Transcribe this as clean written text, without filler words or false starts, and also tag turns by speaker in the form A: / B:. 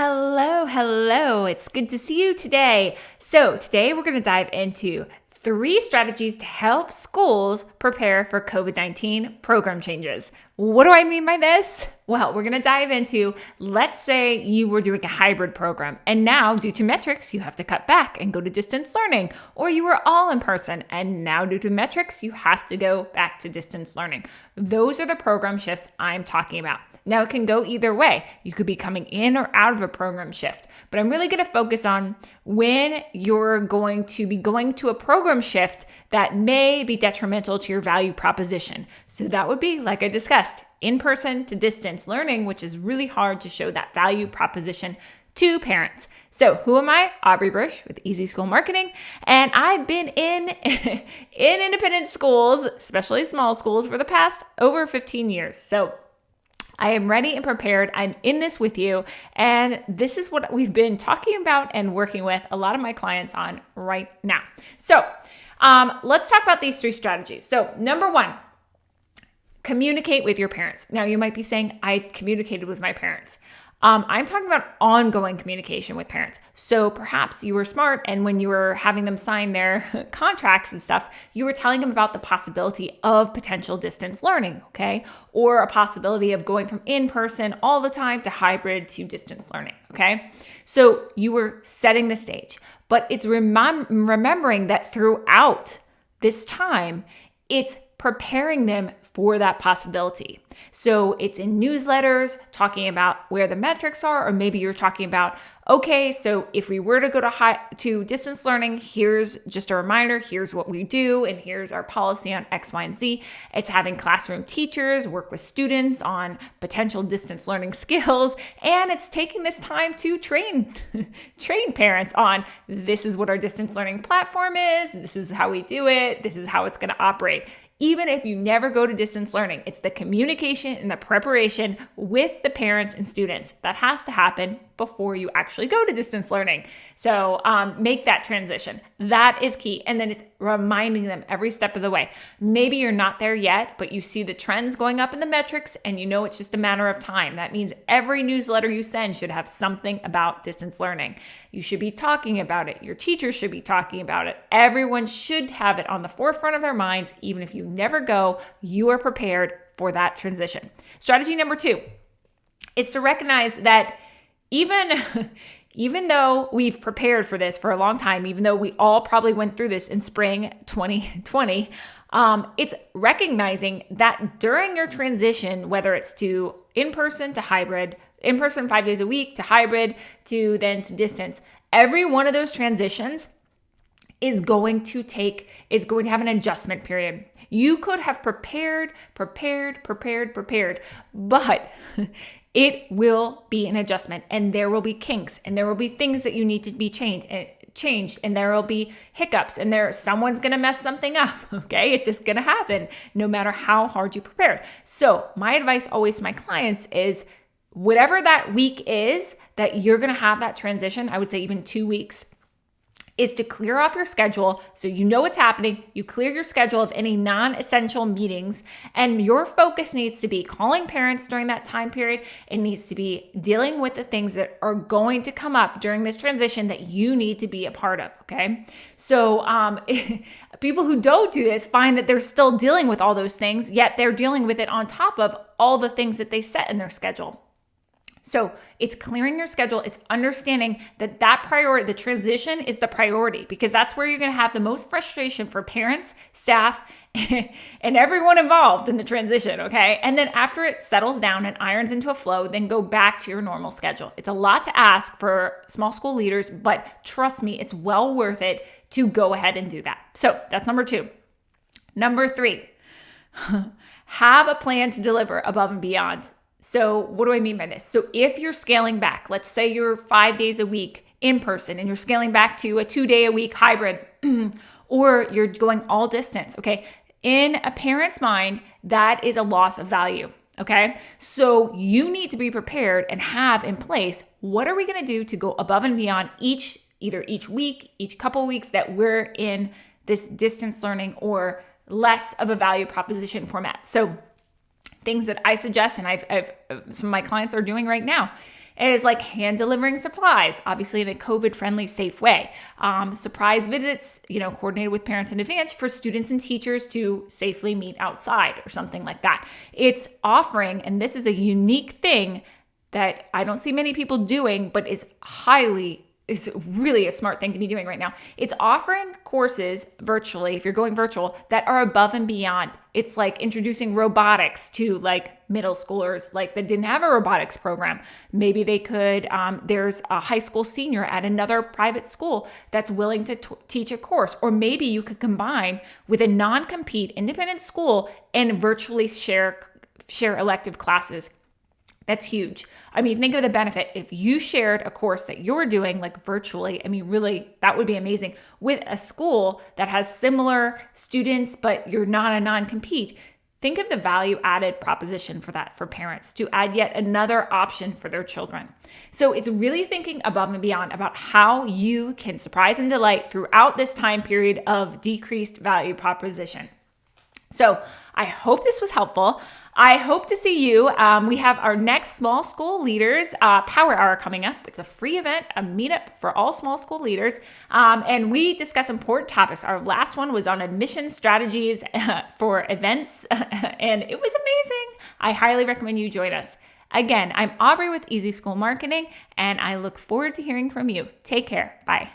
A: Hello. It's good to see you today. So today we're going to dive into 3 strategies to help schools prepare for COVID-19 program changes. What do I mean by this? Well, we're going to dive into, let's say you were doing a hybrid program and now due to metrics, you have to cut back and go to distance learning, or you were all in person and now due to metrics, you have to go back to distance learning. Those are the program shifts I'm talking about. Now, it can go either way. You could be coming in or out of a program shift, but I'm really going to focus on when you're going to be going to a program shift that may be detrimental to your value proposition. So that would be, like I discussed, in-person to distance learning, which is really hard to show that value proposition to parents. So who am I? Aubrey Bush with Easy School Marketing. And I've been in independent schools, especially small schools, for the past over 15 years. So I am ready and prepared. I'm in this with you. And this is what we've been talking about and working with a lot of my clients on right now. So let's talk about these 3 strategies. So number 1, communicate with your parents. Now you might be saying, I communicated with my parents. I'm talking about ongoing communication with parents. So perhaps you were smart and when you were having them sign their contracts and stuff, you were telling them about the possibility of potential distance learning, okay? Or a possibility of going from in-person all the time to hybrid to distance learning, okay? So you were setting the stage, but it's remembering that throughout this time, it's preparing them for that possibility. So it's in newsletters talking about where the metrics are, or maybe you're talking about, okay, so if we were to go to distance learning, here's just a reminder, here's what we do, and here's our policy on X, Y, and Z. It's having classroom teachers work with students on potential distance learning skills, and it's taking this time to train parents on this is what our distance learning platform is, this is how we do it, this is how it's going to operate. Even if you never go to distance learning, it's the communication and the preparation with the parents and students that has to happen before you actually go to distance learning. So make that transition. That is key. And then it's reminding them every step of the way. Maybe you're not there yet, but you see the trends going up in the metrics and you know it's just a matter of time. That means every newsletter you send should have something about distance learning. You should be talking about it. Your teachers should be talking about it. Everyone should have it on the forefront of their minds. Even if you never go, you are prepared for that transition. Strategy number 2 is to recognize that even though we've prepared for this for a long time, even though we all probably went through this in spring 2020, it's recognizing that during your transition, whether it's to in-person to hybrid, in-person 5 days a week to hybrid to then to distance, every one of those transitions is going to have an adjustment period. You could have prepared, but it will be an adjustment and there will be kinks and there will be things that you need to be changed and there will be hiccups and someone's going to mess something up. Okay. It's just going to happen no matter how hard you prepare. So my advice always to my clients is whatever that week is that you're going to have that transition, I would say even 2 weeks, is to clear off your schedule so you know what's happening. You clear your schedule of any non-essential meetings, and your focus needs to be calling parents during that time period. It needs to be dealing with the things that are going to come up during this transition that you need to be a part of, okay? So people who don't do this find that they're still dealing with all those things, yet they're dealing with it on top of all the things that they set in their schedule. So it's clearing your schedule. It's understanding that priority, the transition is the priority, because that's where you're going to have the most frustration for parents, staff, and everyone involved in the transition. Okay. And then after it settles down and irons into a flow, then go back to your normal schedule. It's a lot to ask for small school leaders, but trust me, it's well worth it to go ahead and do that. So that's number 2. Number 3, have a plan to deliver above and beyond. So what do I mean by this? So if you're scaling back, let's say you're 5 days a week in person and you're scaling back to a 2-day-a-week hybrid, or you're going all distance, okay? In a parent's mind, that is a loss of value, okay? So you need to be prepared and have in place, what are we gonna do to go above and beyond either each week, each couple of weeks that we're in this distance learning or less of a value proposition format. So things that I suggest, and I've some of my clients are doing right now, It is like hand delivering supplies, obviously in a COVID-friendly, safe way. Surprise visits, coordinated with parents in advance for students and teachers to safely meet outside or something like that. It's offering, and this is a unique thing that I don't see many people doing, but is really a smart thing to be doing right now. It's offering courses virtually, if you're going virtual, that are above and beyond. It's like introducing robotics to like middle schoolers like that didn't have a robotics program. Maybe they could, there's a high school senior at another private school that's willing to teach a course. Or maybe you could combine with a non-compete independent school and virtually share elective classes. That's huge. I mean, think of the benefit. If you shared a course that you're doing like virtually, really, that would be amazing, with a school that has similar students, but you're not a non-compete. Think of the value added proposition for that for parents to add yet another option for their children. So it's really thinking above and beyond about how you can surprise and delight throughout this time period of decreased value proposition. So I hope this was helpful. I hope to see you. We have our next small school leaders power hour coming up. It's a free event, a meetup for all small school leaders. And we discuss important topics. Our last one was on admission strategies for events, and it was amazing. I highly recommend you join us. Again, I'm Aubrey with Easy School Marketing, and I look forward to hearing from you. Take care. Bye.